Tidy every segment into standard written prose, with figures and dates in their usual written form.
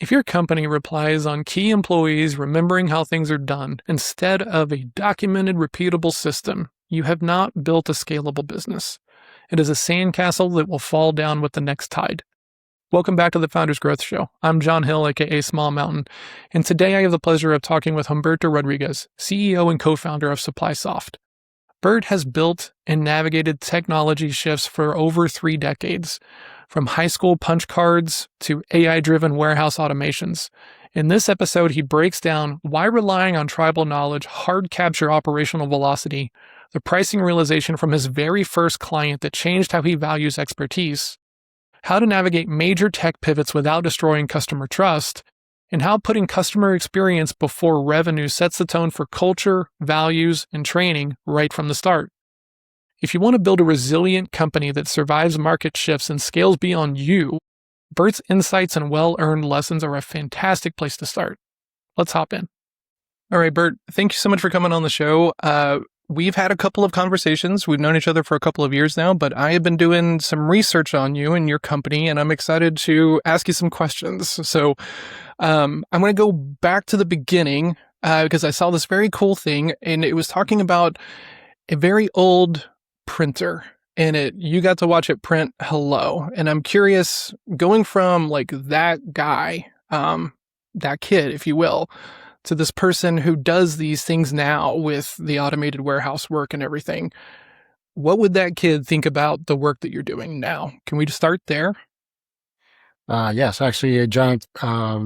If your company relies on key employees remembering how things are done instead of a documented, repeatable system, you have not built a scalable business. It is a sandcastle that will fall down with the next tide. Welcome back to the Founders Growth Show. I'm John Hill, aka Small Mountain, and today I have the pleasure of talking with Humberto Rodgriguez, CEO and co-founder of SupplySoft. Bert has built and navigated technology shifts for over 3 decades, from high school punch cards to AI-driven warehouse automations. In this episode, he breaks down why relying on tribal knowledge hard capture operational velocity, the pricing realization from his very first client that changed how he values expertise, how to navigate major tech pivots without destroying customer trust, and how putting customer experience before revenue sets the tone for culture, values, and training right from the start. If you want to build a resilient company that survives market shifts and scales beyond you, Bert's insights and well-earned lessons are a fantastic place to start. Let's hop in. All right, Bert, thank you so much for coming on the show. We've had a couple of conversations. We've known each other for a couple of years now, but I have been doing some research on you and your company, and I'm excited to ask you some questions. So I'm going to go back to the beginning because I saw this very cool thing, and it was talking about a very old printer, and you got to watch it print hello. And I'm curious, going from like that guy, that kid, if you will, to this person who does these things now with the automated warehouse work and everything, what would that kid think about the work that you're doing now? Can we just start there? Yes, actually, John,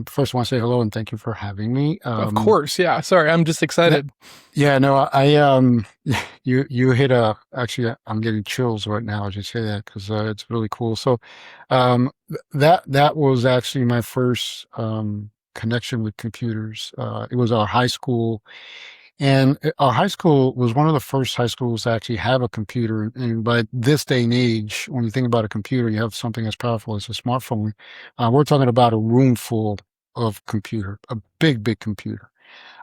first I want to say hello and thank you for having me. Of course. Yeah. Sorry. I'm just excited. You hit actually, I'm getting chills right now as you say that because it's really cool. So, that was actually my first, connection with computers. It was our high school. And our high school was one of the first high schools to actually have a computer. And by this day and age, when you think about a computer, you have something as powerful as a smartphone. We're talking about a room full of computer, a big, big computer.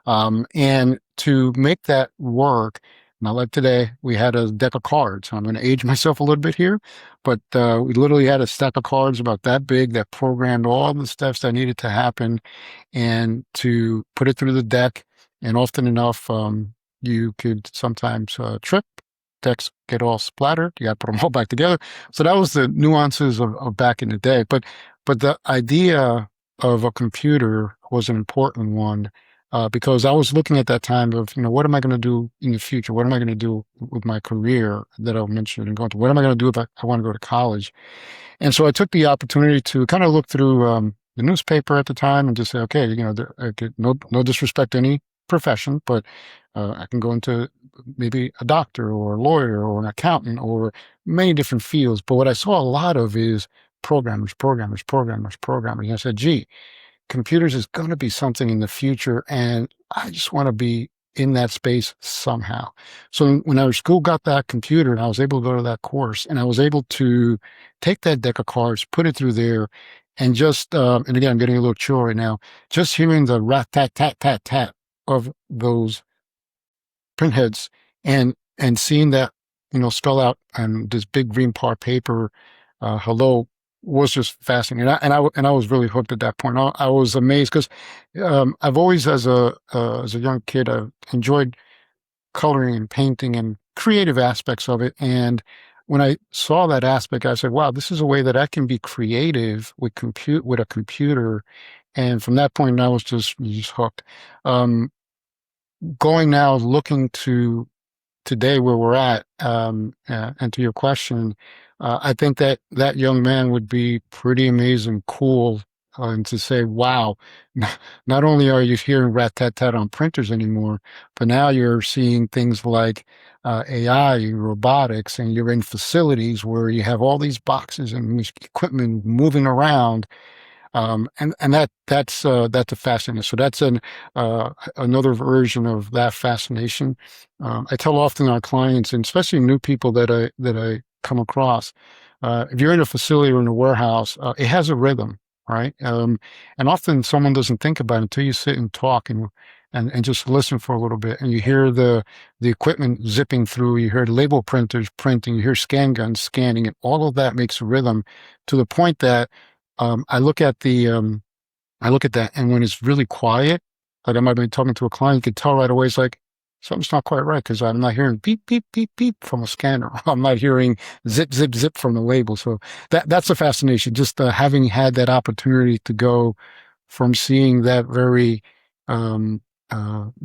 And to make that work, not like today, we had a deck of cards. I'm going to age myself a little bit here, but we literally had a stack of cards about that big that programmed all the steps that needed to happen and to put it through the deck. And often enough, you could sometimes trip, decks get all splattered. You got to put them all back together. So that was the nuances of back in the day. But the idea of a computer was an important one because I was looking at that time of, what am I going to do in the future? What am I going to do with my career that I mentioned and going to? What am I going to do if I want to go to college? And so I took the opportunity to kind of look through the newspaper at the time and just say, okay, no disrespect to any profession, but I can go into maybe a doctor or a lawyer or an accountant or many different fields. But what I saw a lot of is programmers. And I said, gee, computers is going to be something in the future, and I just want to be in that space somehow. So when our school got that computer and I was able to go to that course and I was able to take that deck of cards, put it through there, and just, and again, I'm getting a little chill right now, just hearing the rat-tat-tat-tat-tat of those print heads and seeing that, spell out on this big green part paper, hello, was just fascinating. And I was really hooked at that point. I was amazed because I've always, as a young kid, I've enjoyed coloring and painting and creative aspects of it. And when I saw that aspect, I said, wow, this is a way that I can be creative with a computer. And from that point, I was just hooked. Going now, looking to today where we're at, and to your question, I think that young man would be pretty amazing, cool, and to say, wow, not only are you hearing rat-tat-tat on printers anymore, but now you're seeing things like AI, robotics, and you're in facilities where you have all these boxes and equipment moving around. And that's a fascination. So that's another version of that fascination. I tell often our clients, and especially new people that I come across, if you're in a facility or in a warehouse, it has a rhythm, right? And often someone doesn't think about it until you sit and talk and just listen for a little bit, and you hear the equipment zipping through, you hear the label printers printing, you hear scan guns scanning, and all of that makes a rhythm to the point that I look at the I look at that, and when it's really quiet, like I might be talking to a client, you can tell right away it's like something's not quite right because I'm not hearing beep, beep, beep, beep from a scanner. I'm not hearing zip, zip, zip from the label. So that's a fascination. Just having had that opportunity to go from seeing that very um,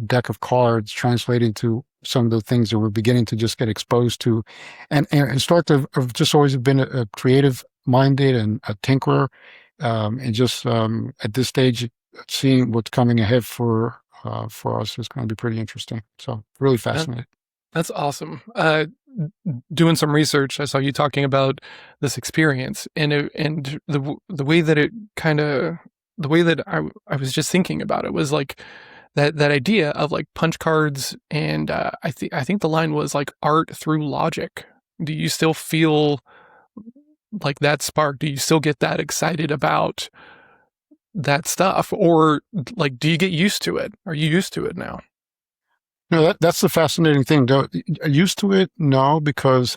deck of cards translating to some of the things that we're beginning to just get exposed to, and start to have just always been a creative minded and a tinkerer, and just at this stage, seeing what's coming ahead for us is going to be pretty interesting. So really That, fascinating. that's awesome. Doing some research, I saw you talking about this experience, and the way that it kind of the way that I was just thinking about it was like that idea of like punch cards, and I think the line was like art through logic. Do you still feel like that spark? Do you still get that excited about that stuff, or like do you get used to it? Are you used to it now? No, that's the fascinating thing. Used to it? No, because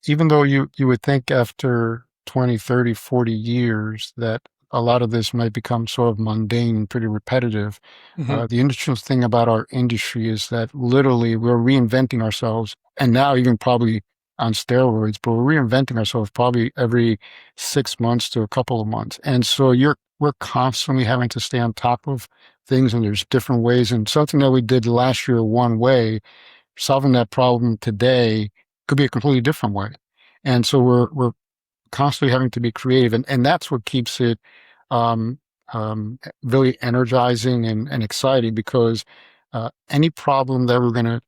even though you would think after 20, 30, 40 years that a lot of this might become sort of mundane and pretty repetitive, Mm-hmm. the interesting thing about our industry is that literally we're reinventing ourselves, and now even probably on steroids, but we're reinventing ourselves probably every 6 months to a couple of months. And so we're constantly having to stay on top of things, and there's different ways. And something that we did last year one way, solving that problem today could be a completely different way. And so we're constantly having to be creative, and that's what keeps it um, really energizing and exciting, because any problem that we're going to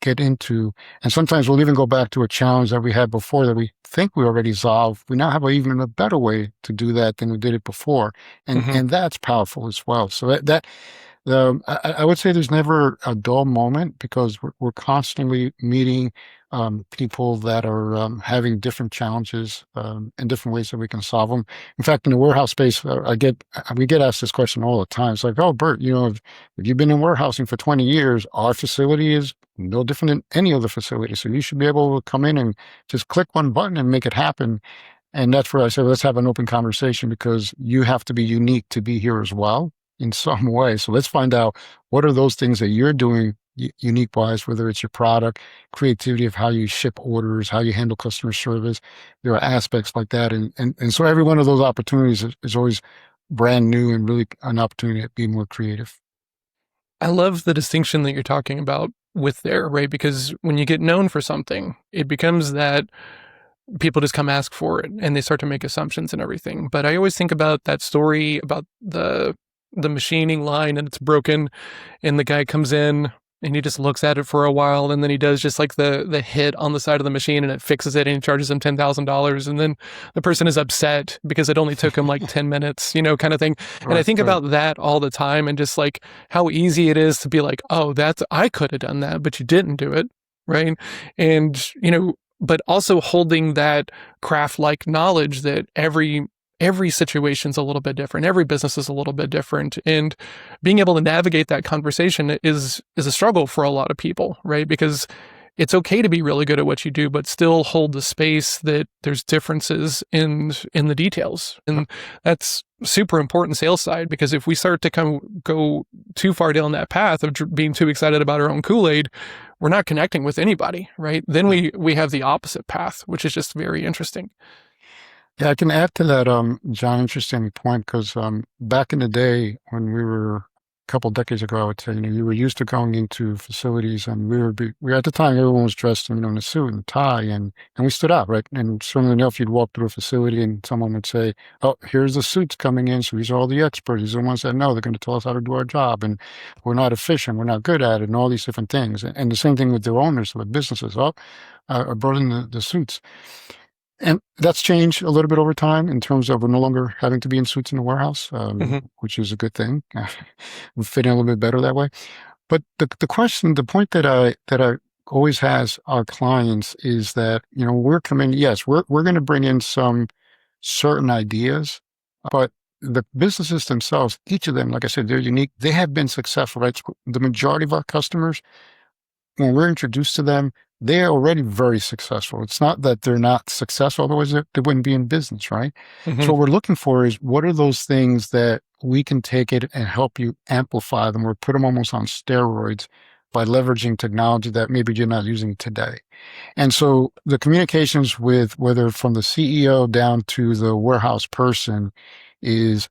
get into, and sometimes we'll even go back to a challenge that we had before that we think we already solved. We now have even a better way to do that than we did it before, and Mm-hmm. and that's powerful as well. So I would say there's never a dull moment, because we're constantly meeting people that are having different challenges, and different ways that we can solve them. In fact, in the warehouse space, we get asked this question all the time. It's like, oh, Bert, if you've been in warehousing for 20 years, our facility is no different than any other facility. So you should be able to come in and just click one button and make it happen. And that's where I say, let's have an open conversation, because you have to be unique to be here as well in some way. So let's find out what are those things that you're doing unique wise, whether it's your product, creativity of how you ship orders, how you handle customer service. There are aspects like that. And so every one of those opportunities is always brand new and really an opportunity to be more creative. I love the distinction that you're talking about with there, right? Because when you get known for something, it becomes that people just come ask for it and they start to make assumptions and everything. But I always think about that story about the machining line and it's broken, and the guy comes in and he just looks at it for a while, and then he does just like the hit on the side of the machine and it fixes it, and he charges him $10,000, and then the person is upset because it only took him like 10 minutes, kind of thing. And I Right, think right. about that all the time, and just like how easy it is to be like, oh, that's I could have done that, but you didn't do it, right? And but also holding that craft like knowledge that every situation's a little bit different, every business is a little bit different, and being able to navigate that conversation is a struggle for a lot of people, right? Because it's okay to be really good at what you do, but still hold the space that there's differences in the details. And that's super important sales side, because if we start to go too far down that path of being too excited about our own Kool-Aid, we're not connecting with anybody, right? Then we have the opposite path, which is just very interesting. Yeah, I can add to that, John, interesting point, because back in the day when we were a couple decades ago, I would say, you were used to going into facilities, and we at the time everyone was dressed in a suit and tie, and we stood out, right? And certainly enough, you'd walk through a facility and someone would say, "Oh, here's the suits coming in, so these are all the experts. These are the ones that know. They're going to tell us how to do our job, and we're not efficient, we're not good at it, and all these different things." And the same thing with the owners of the businesses. Oh, I brought in the suits. And that's changed a little bit over time in terms of we're no longer having to be in suits in the warehouse, Hmm. which is a good thing. We fit in a little bit better that way. But the point that I always has our clients is that, we're coming, yes, we're going to bring in some certain ideas, but the businesses themselves, each of them, like I said, they're unique. They have been successful, right? The majority of our customers, when we're introduced to them, they're already very successful. It's not that they're not successful, otherwise they wouldn't be in business, right? Hmm. So what we're looking for is what are those things that we can take it and help you amplify them or put them almost on steroids by leveraging technology that maybe you're not using today. And so the communications with whether from the CEO down to the warehouse person is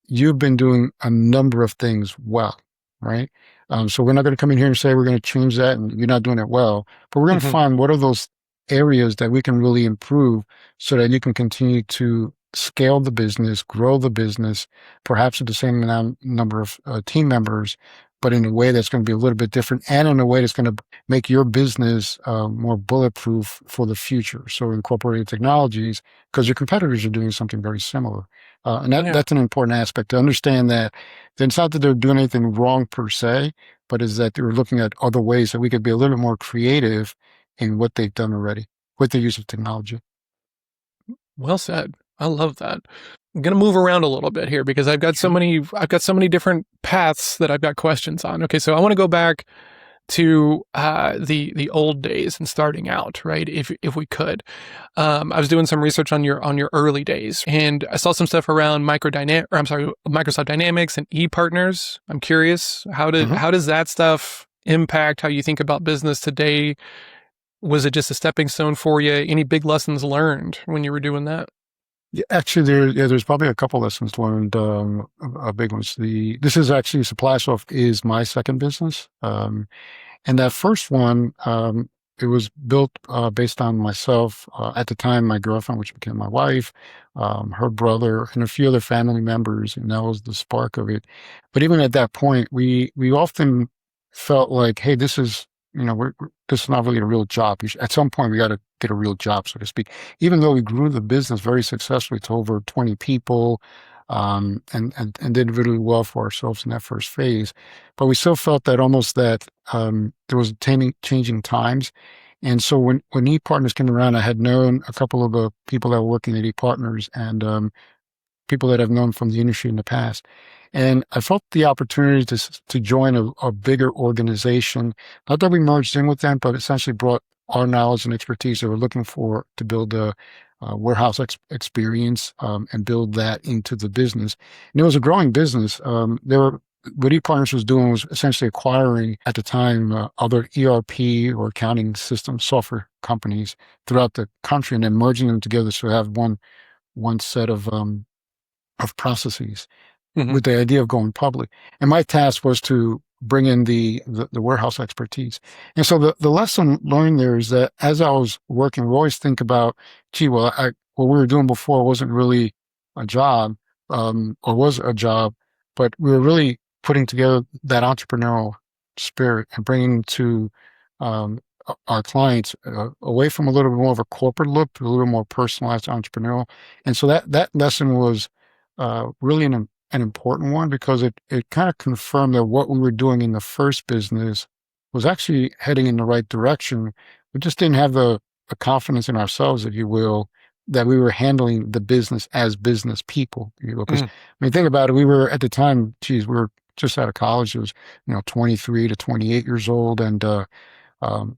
you've been doing a number of things well, right? So we're not going to come in here and say we're going to change that and you're not doing it well, but we're going to Hmm. find what are those areas that we can really improve so that you can continue to scale the business, grow the business, perhaps with the same number of team members, but in a way that's going to be a little bit different and in a way that's going to make your business more bulletproof for the future. So incorporating technologies because your competitors are doing something very similar. And Yeah. that's an important aspect to understand that it's not that they're doing anything wrong per se, but is that they're looking at other ways that we could be a little bit more creative in what they've done already with the use of technology. Well said. I love that. I'm gonna move around a little bit here because Sure. I've got so many different paths that I've got questions on. Okay, so I want to go back to the old days and starting out, right? If we could, I was doing some research on your early days, and I saw some stuff around Microsoft Dynamics and ePartners. I'm curious Mhm. how does that stuff impact how you think about business today? Was it just a stepping stone for you? Any big lessons learned when you were doing that? Yeah, actually, there's probably a couple lessons learned. Big ones. This is actually SupplySoft is my second business. And that first one, it was built based on myself. At the time, my girlfriend, which became my wife, her brother, and a few other family members, and that was the spark of it. But even at that point, we often felt like, hey, this is this is not really a real job. At some point, we got to get a real job, so to speak. Even though we grew the business very successfully to over 20 people, and did really well for ourselves in that first phase, but we still felt that almost that there was changing times. And so when ePartners came around, I had known a couple of the people that were working at ePartners and people that I've known from the industry in the past. And I felt the opportunity to join a bigger organization. Not that we merged in with them, but essentially brought our knowledge and expertise that we're looking for to build a warehouse experience and build that into the business. And it was a growing business. There were what ePartners was doing was essentially acquiring at the time other ERP or accounting system software companies throughout the country and then merging them together so we have one set of processes Hmm. with the idea of going public. And my task was to bring in the warehouse expertise. And so the lesson learned there is that as I was working, we always think about, gee, what we were doing before wasn't really a job, or was a job, but we were really putting together that entrepreneurial spirit and bringing to our clients away from a little bit more of a corporate look to a little more personalized entrepreneurial. And so that lesson was really an important one because it kind of confirmed that what we were doing in the first business was actually heading in the right direction. We just didn't have the confidence in ourselves, if you will, that we were handling the business as business people. Because Hmm. I mean, think about it. We were at the time, geez, we were just out of college. It was 23 to 28 years old, and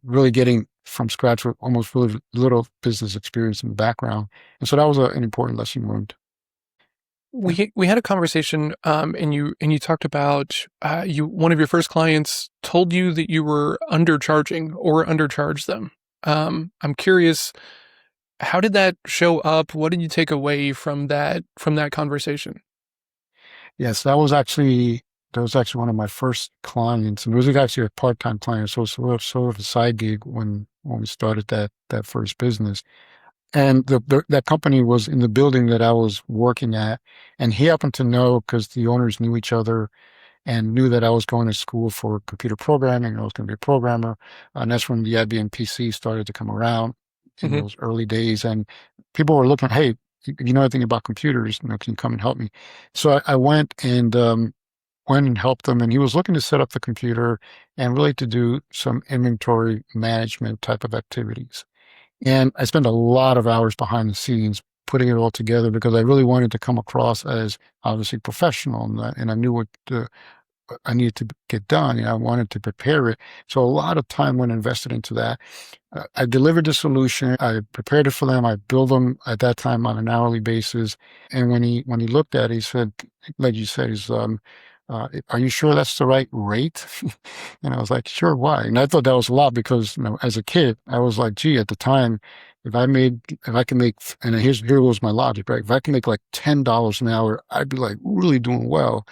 really getting from scratch with almost really little business experience in the background. And so that was an important lesson learned. Yeah. We had a conversation, and you talked about you one of your first clients told you that you were undercharging or undercharged them. I'm curious, how did that show up? What did you take away from that conversation? Yes, that was actually one of my first clients, and it was actually a part-time client, so sort of a side gig when we started that first business. And that company was in the building that I was working at, and he happened to know because the owners knew each other and knew that I was going to school for computer programming. I was going to be a programmer, and that's when the IBM PC started to come around in Hmm. those early days. And people were looking, hey, if you know anything about computers, can you come and help me? So I went and helped him, and he was looking to set up the computer and really to do some inventory management type of activities. And I spent a lot of hours behind the scenes putting it all together because I really wanted to come across as obviously professional, and I knew what I needed to get done, and I wanted to prepare it. So a lot of time went invested into that. I delivered the solution. I prepared it for them. I billed them at that time on an hourly basis. And when he looked at it, he said, like you said, are you sure that's the right rate? And I was like, sure, why? And I thought that was a lot because, as a kid, I was like, gee, at the time, if I can make, and here was my logic, right? If I can make like $10 an hour, I'd be like really doing well.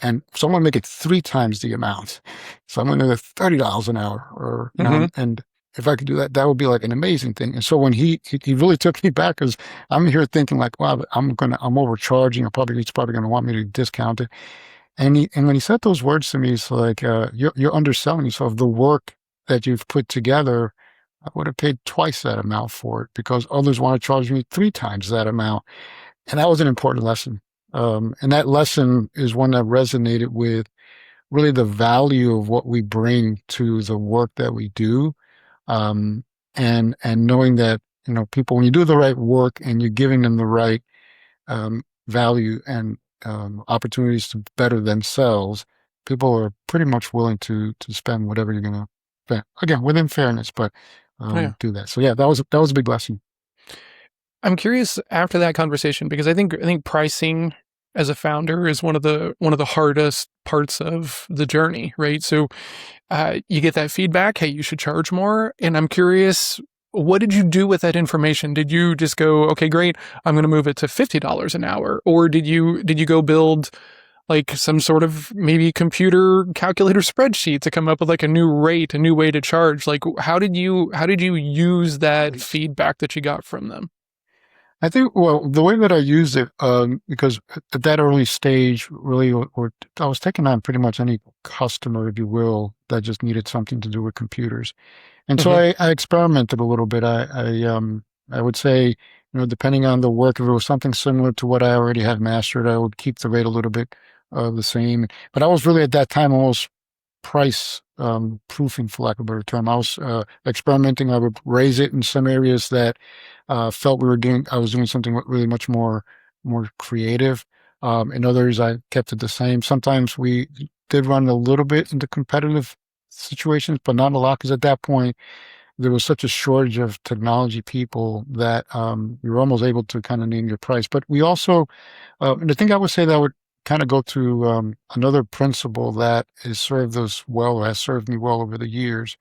And so I'm going to make it 3 times the amount. So I'm going to get $30 an hour, or, Hmm. and if I could do that, that would be like an amazing thing. And so when he really took me back, because I'm here thinking like, wow, I'm overcharging. He's probably going to want me to discount it. And when he said those words to me, it's like, you're underselling yourself. The work that you've put together, I would have paid twice that amount for it because others want to charge me 3 times that amount. And that was an important lesson. And that lesson is one that resonated with really the value of what we bring to the work that we do. Um, and knowing that, people, when you do the right work and you're giving them the right value and opportunities to better themselves, people are pretty much willing to spend whatever you're going to spend. Again, within fairness, but Yeah. do that. So yeah, that was a big lesson. I'm curious after that conversation because I think pricing as a founder is one of the hardest parts of the journey, right? So you get that feedback, hey, you should charge more, and I'm curious, what did you do with that information? Did you just go, okay, great, I'm going to move it to $50 an hour, or did you go build like some sort of maybe computer calculator spreadsheet to come up with like a new rate, a new way to charge? Like how did you use that feedback that you got from them? I think, well, the way that I used it, because at that early stage, really, I was taking on pretty much any customer, if you will, that just needed something to do with computers. And so Hmm. I experimented a little bit. I would say, depending on the work, if it was something similar to what I already had mastered, I would keep the rate a little bit the same. But I was really at that time almost price proofing, for lack of a better term. I was experimenting. I would raise it in some areas that felt I was doing something really much more creative. In others, I kept it the same. Sometimes we did run a little bit into competitive situations, but not a lot, because at that point there was such a shortage of technology people that you were almost able to kind of name your price. But we also, and I think I would say that would kind of go to another principle that has served us well, or has served me well over the years.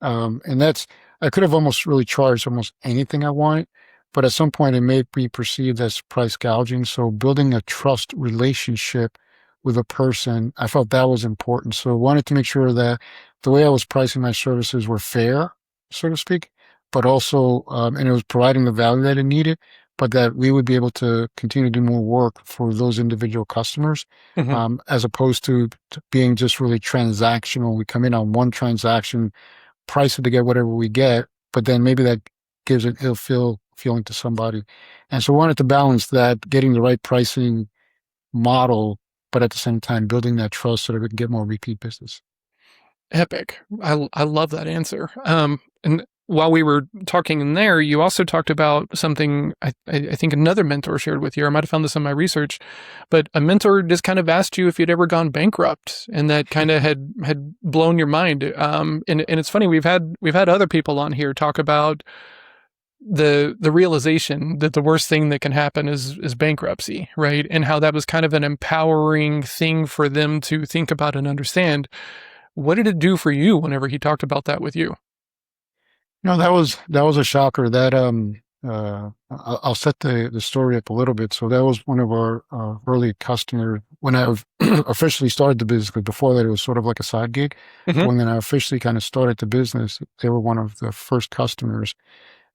And that's, I could have almost really charged almost anything I wanted, but at some point it may be perceived as price gouging. So building a trust relationship with a person, I felt that was important. So I wanted to make sure that the way I was pricing my services were fair, so to speak, but also, and it was providing the value that it needed, but that we would be able to continue to do more work for those individual customers, Hmm. as opposed to being just really transactional. We come in on one transaction, price it to get whatever we get, but then maybe that gives an feeling to somebody. And so we wanted to balance that, getting the right pricing model, but at the same time building that trust so that we can get more repeat business. Epic. I love that answer. And while we were talking in there, you also talked about something I think another mentor shared with you. I might have found this in my research, but a mentor just kind of asked you if you'd ever gone bankrupt, and that kind of had blown your mind. And it's funny, we've had other people on here talk about the realization that the worst thing that can happen is bankruptcy, right? And how that was kind of an empowering thing for them to think about and understand. What did it do for you whenever he talked about that with you? No, that was a shocker. That I'll set the story up a little bit. So that was one of our early customers when I officially started the business. 'Cause before that, it was sort of like a side gig. But Hmm. when I officially kind of started the business, they were one of the first customers,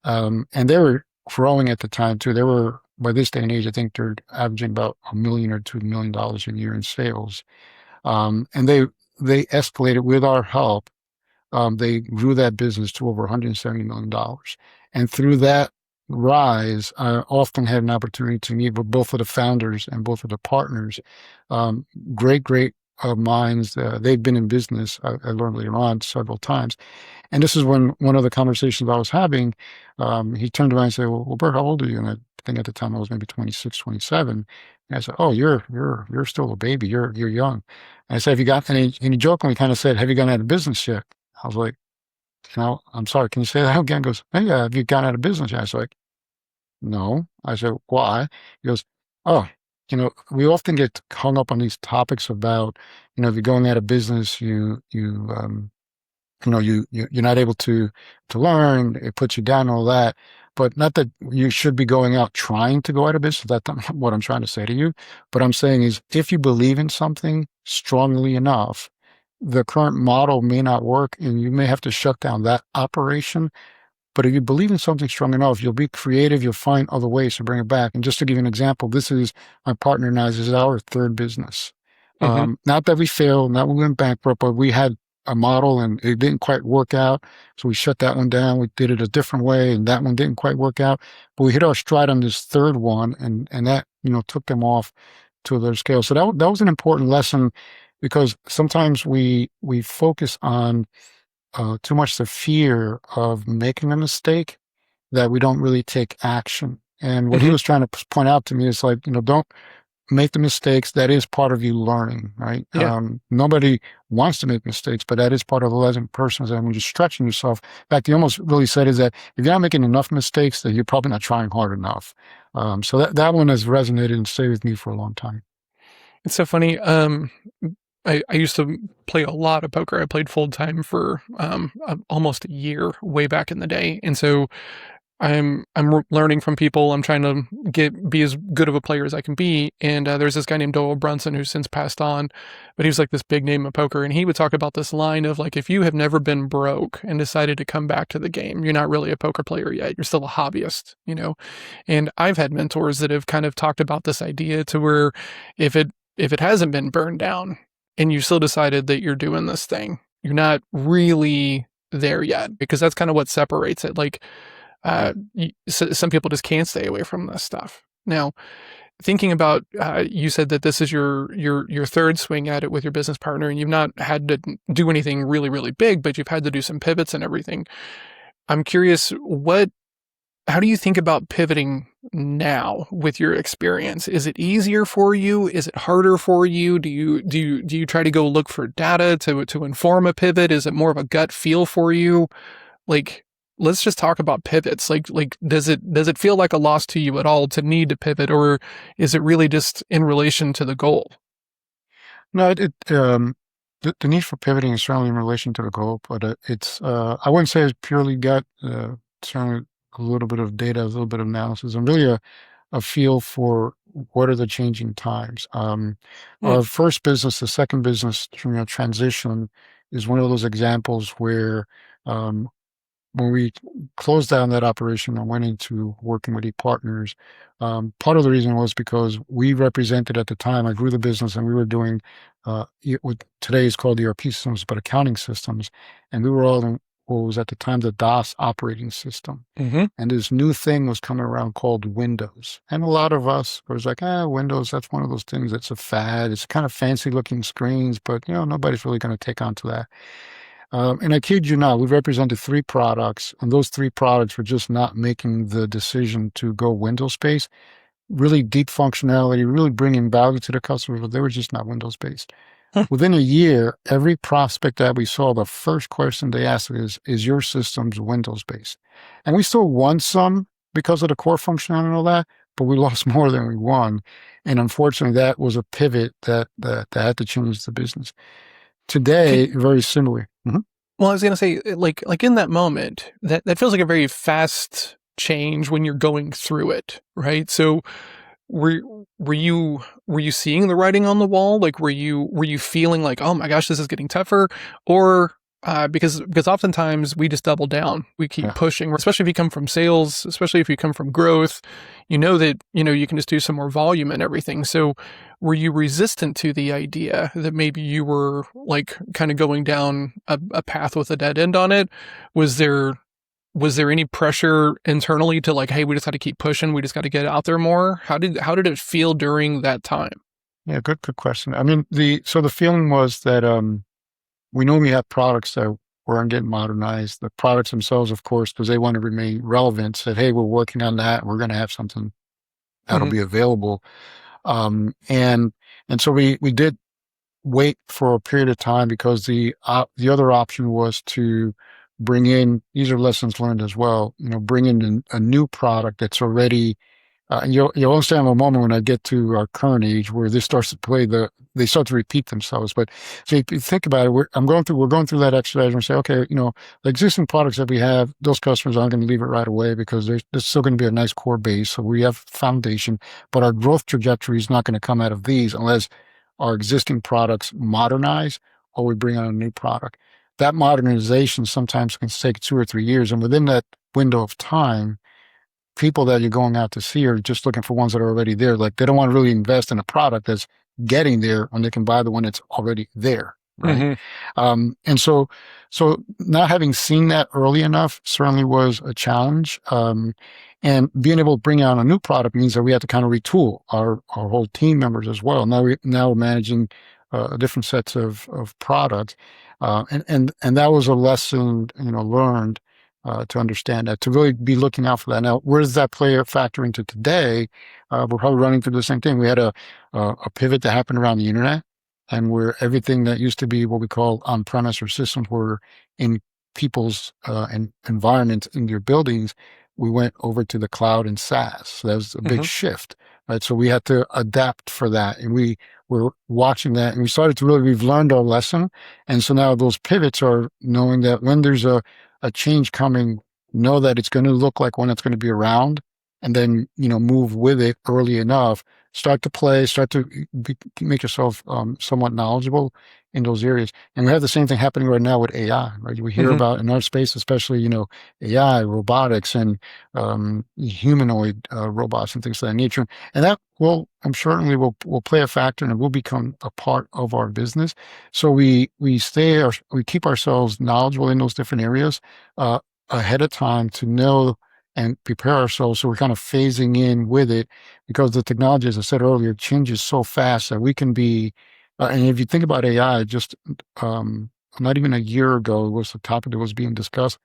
and they were growing at the time too. They were, by this day and age, I think they're averaging about $1 million or $2 million a year in sales. And they escalated with our help. They grew that business to over $170 million. And through that rise, I often had an opportunity to meet with both of the founders and both of the partners. Um, great, great of mine, they've been in business. I learned later on several times. And this is when one of the conversations I was having, he turned around and said, well, Bert, how old are you? And I think at the time I was maybe 26, 27. And I said, oh, you're still a baby. You're young. And I said, have you got any, and he jokingly kind of said, have you gone out of business yet? I was like, I'm sorry, can you say that again? He goes, hey, have you gone out of business yet? I was like, no. I said, why? He goes, oh, we often get hung up on these topics about, if you're going out of business, you're not able to learn. It puts you down, all that. But not that you should be going out trying to go out of business. That's not what I'm trying to say to you. But I'm saying is, if you believe in something strongly enough, the current model may not work, and you may have to shut down that operation. But if you believe in something strong enough, you'll be creative. You'll find other ways to bring it back. And just to give you an example, this is my partner and I. This is our third business. Mm-hmm. Not that we failed, not we went bankrupt, but we had a model and it didn't quite work out. So we shut that one down. We did it a different way, and that one didn't quite work out. But we hit our stride on this third one, and that took them off to their scale. So that was an important lesson, because sometimes we focus on too much the fear of making a mistake, that we don't really take action. And what he Mm-hmm. was trying to point out to me is like, don't make the mistakes. That is part of you learning, right? Yeah. Nobody wants to make mistakes, but that is part of the lesson. Person is that when you're stretching yourself, in fact, he almost really said is that if you're not making enough mistakes, then you're probably not trying hard enough. So that one has resonated and stayed with me for a long time. It's so funny. I used to play a lot of poker. I played full time for almost a year way back in the day. And so I'm learning from people. I'm trying to be as good of a player as I can be. And there's this guy named Doyle Brunson who's since passed on, but he was like this big name of poker. And he would talk about this line of like, if you have never been broke and decided to come back to the game, you're not really a poker player yet. You're still a hobbyist, And I've had mentors that have kind of talked about this idea to where if it hasn't been burned down and you still decided that you're doing this thing, you're not really there yet, because that's kind of what separates it. Like, some people just can't stay away from this stuff. Now, thinking about, you said that this is your third swing at it with your business partner, and you've not had to do anything really, really big, but you've had to do some pivots and everything. I'm curious, how do you think about pivoting now with your experience? Is it easier for you? Is it harder for you? Do you try to go look for data to inform a pivot? Is it more of a gut feel for you? Like, let's just talk about pivots. Like, does it feel like a loss to you at all to need to pivot, or is it really just in relation to the goal? No, the need for pivoting is certainly in relation to the goal, but it's I wouldn't say it's purely gut. Certainly a little bit of data, a little bit of analysis, and really a feel for what are the changing times. Hmm. Our first business, the second business, transition, is one of those examples where um, when we closed down that operation and went into working with partners, part of the reason was because we represented at the time, I grew the business and we were doing what today is called ERP systems, but accounting systems. And we were all in what was at the time the DOS operating system. Mm-hmm. And this new thing was coming around called Windows. And a lot of us was like, Windows, that's one of those things that's a fad. It's kind of fancy looking screens, but nobody's really going to take on to that. And I kid you not, we represented 3 products, and those 3 products were just not making the decision to go Windows-based. Really deep functionality, really bringing value to the customers, but they were just not Windows-based. Huh. Within a year, every prospect that we saw, the first question they asked is your system's Windows-based? And we still won some because of the core functionality and all that, but we lost more than we won. And unfortunately, that was a pivot that had to change the business. Today, very similar. Mm-hmm. Well, I was gonna say, like in that moment, that feels like a very fast change when you're going through it, right? So, were you seeing the writing on the wall? Like, were you feeling like, oh my gosh, this is getting tougher, or because oftentimes we just double down, we keep pushing, especially if you come from sales, especially if you come from growth, that you can just do some more volume and everything. So, were you resistant to the idea that maybe you were like kind of going down a path with a dead end on it? Was there any pressure internally to like, hey, we just got to keep pushing, we just got to get out there more? How did it feel during that time? Yeah, good question. I mean, the feeling was that we normally have products that weren't getting modernized. The products themselves, of course, because they want to remain relevant, said, "Hey, we're working on that. We're going to have something that'll Hmm. be available." Um, and and so we did wait for a period of time because the other option was to bring in, these are lessons learned as well, bring in a new product that's already, and you'll understand in a moment when I get to our current age where this starts to they start to repeat themselves. But so if you think about it, we're going through that exercise and we say, okay, the existing products that we have, those customers aren't going to leave it right away because there's still going to be a nice core base. So we have foundation, but our growth trajectory is not going to come out of these unless our existing products modernize or we bring on a new product. That modernization sometimes can take 2 or 3 years. And within that window of time, people that you're going out to see are just looking for ones that are already there. Like they don't want to really invest in a product that's getting there when they can buy the one that's already there. Right. Hmm. So not having seen that early enough certainly was a challenge. And being able to bring out a new product means that we have to kind of retool our whole team members as well. Now we're managing different sets of products. And that was a lesson, learned to understand that, to really be looking out for that. Now, where does that play a factor into today? We're probably running through the same thing. We had a pivot that happened around the internet, and where everything that used to be what we call on-premise or systems were in people's environments in their buildings, we went over to the cloud and SaaS. So that was a big Hmm. shift, right? So we had to adapt for that, and we were watching that, and we started to really, we've learned our lesson, and so now those pivots are knowing that when there's a change coming, know that it's going to look like one that's going to be around, and then move with it early enough. Start to play, start to make yourself somewhat knowledgeable in those areas. And we have the same thing happening right now with AI, right? We hear Hmm. about in our space, especially AI, robotics, and humanoid robots and things of that nature. And that will, I'm certainly will play a factor, and it will become a part of our business. So we keep ourselves knowledgeable in those different areas uh, ahead of time to know and prepare ourselves. So we're kind of phasing in with it because the technology, as I said earlier, changes so fast that we can be. And if you think about AI, just not even a year ago was the topic that was being discussed,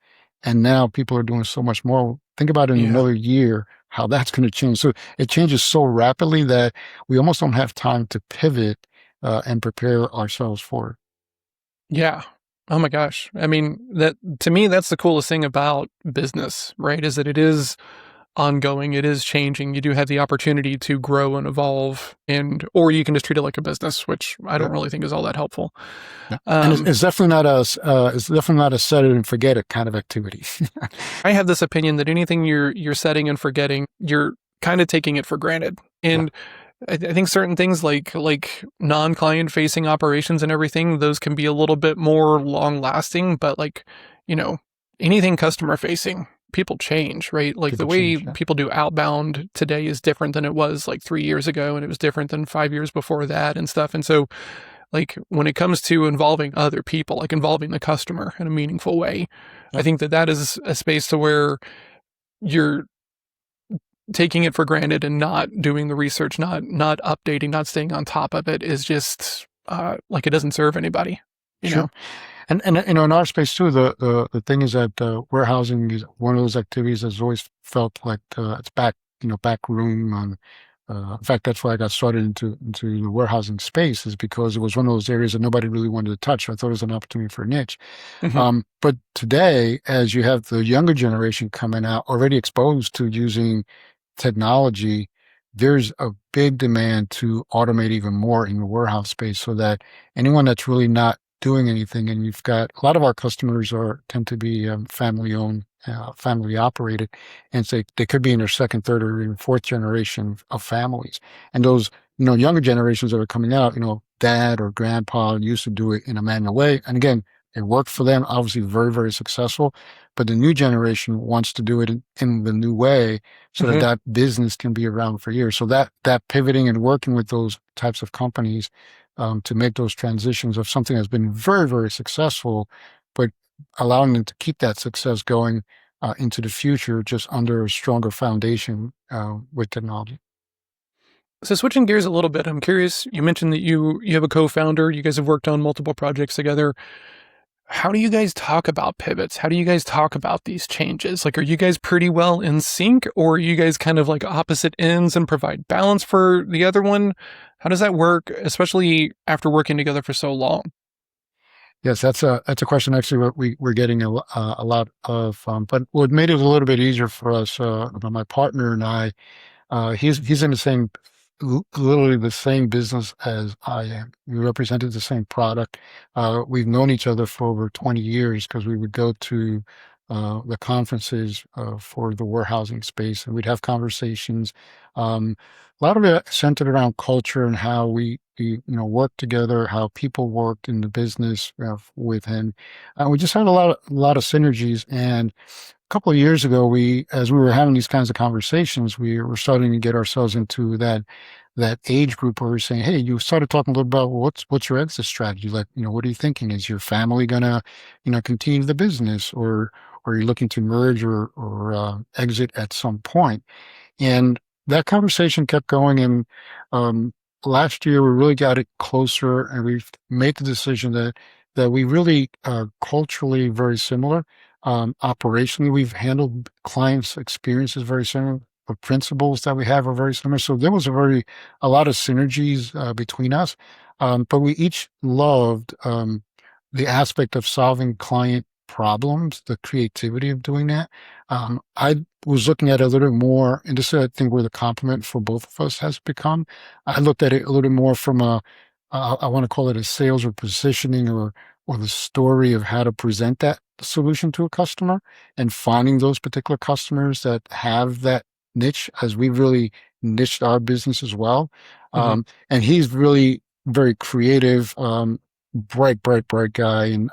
and now people are doing so much more. Think about in Yeah. another year how that's going to change. So it changes so rapidly that we almost don't have time to pivot and prepare ourselves for it. Yeah. Oh my gosh. I mean, that to me, that's the coolest thing about business, right? Is that it is ongoing, it is changing. You do have the opportunity to grow and evolve, and or you can just treat it like a business, which I Yeah. don't really think is all that helpful. Yeah. And Um, it's definitely not a set it and forget it kind of activity. I have this opinion that anything you're setting and forgetting, you're kind of taking it for granted. Yeah. And I think certain things like non-client facing operations and everything, those can be a little bit more long lasting, but like, you know, anything customer facing, people change, right? Like the People way change. Yeah. people do outbound today is different than it was like 3 years ago, and it was different than 5 years before that and stuff. And so like when it comes to involving other people, like involving the customer in a meaningful way, I Yeah. think that that is a space to where you're taking it for granted and not doing the research, not updating, not staying on top of it is just like it doesn't serve anybody, you know? Sure. And in our space too, the thing is that warehousing is one of those activities that's always felt like it's back room on. In fact, that's why I got started into the warehousing space, is because it was one of those areas that nobody really wanted to touch. I thought it was an opportunity for a niche. Hmm. But today, as you have the younger generation coming out already exposed to using technology, there's a big demand to automate even more in the warehouse space so that anyone that's really not doing anything, and you've got a lot of our customers tend to be family owned, family operated, and so they could be in their second, third, or even fourth generation of families. And those, younger generations that are coming out, dad or grandpa used to do it in a manual way. And again, it worked for them, obviously very, very successful. But the new generation wants to do it in the new way so that Hmm. that business can be around for years. So that pivoting and working with those types of companies to make those transitions of something that's been very, very successful, but allowing them to keep that success going into the future just under a stronger foundation with technology. So switching gears a little bit, I'm curious. You mentioned that you have a co-founder. You guys have worked on multiple projects together. How do you guys talk about pivots? How do you guys talk about these changes? Like, are you guys pretty well in sync, or are you guys kind of like opposite ends and provide balance for the other one? How does that work, especially after working together for so long? Yes, that's a question actually what we're getting a lot of, but what made it a little bit easier for us, my partner and I, he's in the same, literally the same business as I am. We represented the same product. We've known each other for over 20 years because we would go to the conferences for the warehousing space, and we'd have conversations. A lot of it centered around culture and how we work together, how people worked in the business with him. We just had a lot of synergies. And a couple of years ago, as we were having these kinds of conversations, we were starting to get ourselves into that age group where we're saying, "Hey, you started talking a little about what's your exit strategy? Like, what are you thinking? Is your family gonna, continue the business, or are you looking to merge or exit at some point?" And that conversation kept going. And last year, we really got it closer, and we've made the decision that we really are culturally very similar. Operationally, we've handled clients' experiences very similar. The principles that we have are very similar. So there was a lot of synergies between us. But we each loved the aspect of solving client problems, the creativity of doing that. I was looking at it a little bit more, and this is, I think, where the compliment for both of us has become. I looked at it a little bit more from I want to call it a sales or positioning, or the story of how to present that solution to a customer, and finding those particular customers that have that niche, as we really niched our business as well. Hmm. And he's really very creative, bright guy, and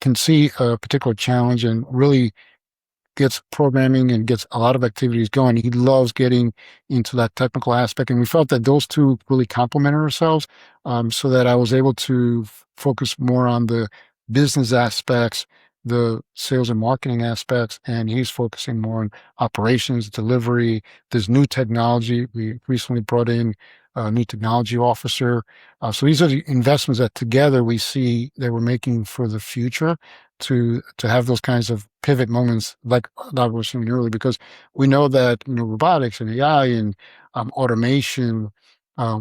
can see a particular challenge and really gets programming and gets a lot of activities going. He loves getting into that technical aspect. And we felt that those two really complemented ourselves, so that I was able to focus more on the business aspects, the sales and marketing aspects, and he's focusing more on operations, delivery. There's new technology. We recently brought in a new technology officer. So these are the investments that together we see that we're making for the future, to have those kinds of pivot moments like that I was saying earlier, because we know that robotics and AI and automation,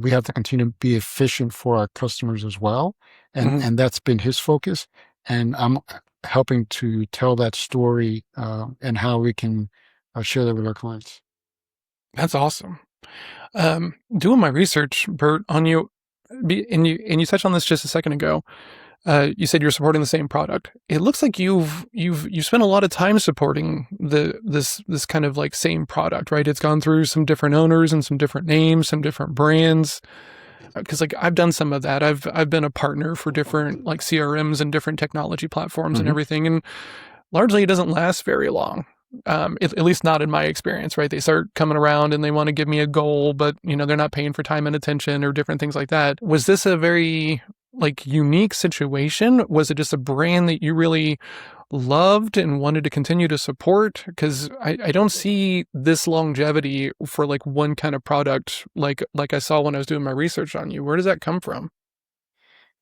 we have to continue to be efficient for our customers as well, and Hmm. that's been his focus, and I'm helping to tell that story, and how we can share that with our clients. That's awesome. Doing my research, Bert, on you, and you touched on this just a second ago. You said you're supporting the same product. It looks like you've spent a lot of time supporting this kind of like same product, right? It's gone through some different owners and some different names, some different brands. Because like I've done some of that. I've been a partner for different like CRMs and different technology platforms and Hmm. everything, and largely it doesn't last very long. At least not in my experience, right? They start coming around and they want to give me a goal, but they're not paying for time and attention or different things like that. Was this a very like unique situation? Was it just a brand that you really loved and wanted to continue to support? Because I don't see this longevity for like one kind of product like I saw when I was doing my research on you. Where does that come from?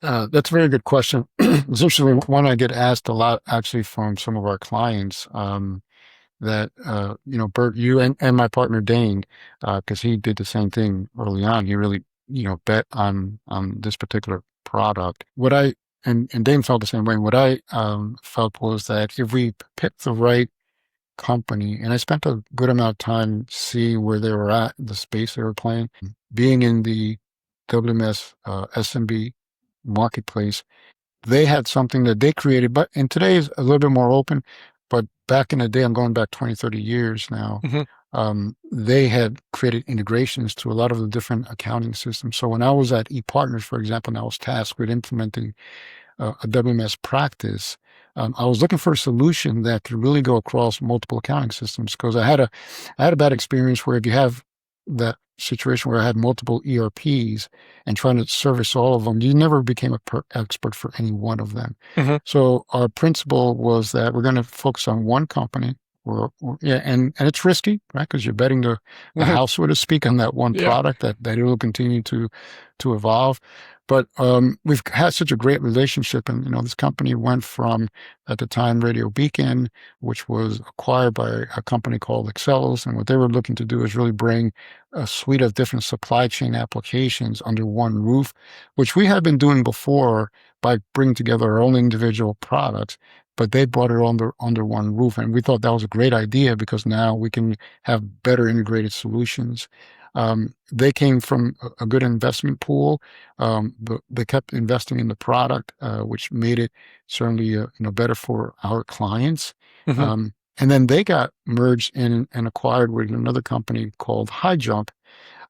That's a very good question. It's actually one I get asked a lot, actually, from some of our clients. That Bert, you and my partner Dane, because he did the same thing early on. He really bet on this particular product. What I and Dane felt the same way. What I felt was that if we picked the right company, and I spent a good amount of time seeing where they were at, the space they were playing, being in the WMS SMB marketplace, they had something that they created, but and today is a little bit more open. But back in the day, I'm going back 20, 30 years now, Hmm. they had created integrations to a lot of the different accounting systems. So when I was at ePartners, for example, and I was tasked with implementing a WMS practice, I was looking for a solution that could really go across multiple accounting systems, because I had a bad experience where if you have that situation where I had multiple ERPs and trying to service all of them, you never became expert for any one of them. Hmm. So our principle was that we're going to focus on one company. Yeah, and it's risky, right? Because you're betting the house, so to speak, on that one Yeah. product that it will continue to evolve. But we've had such a great relationship, and this company went from at the time Radio Beacon, which was acquired by a company called Excelos, and what they were looking to do is really bring a suite of different supply chain applications under one roof, which we had been doing before by bringing together our own individual products, but they brought it under one roof, and we thought that was a great idea because now we can have better integrated solutions. They came from a good investment pool. They kept investing in the product, which made it certainly better for our clients. Hmm. And then they got merged in and acquired with another company called High Jump,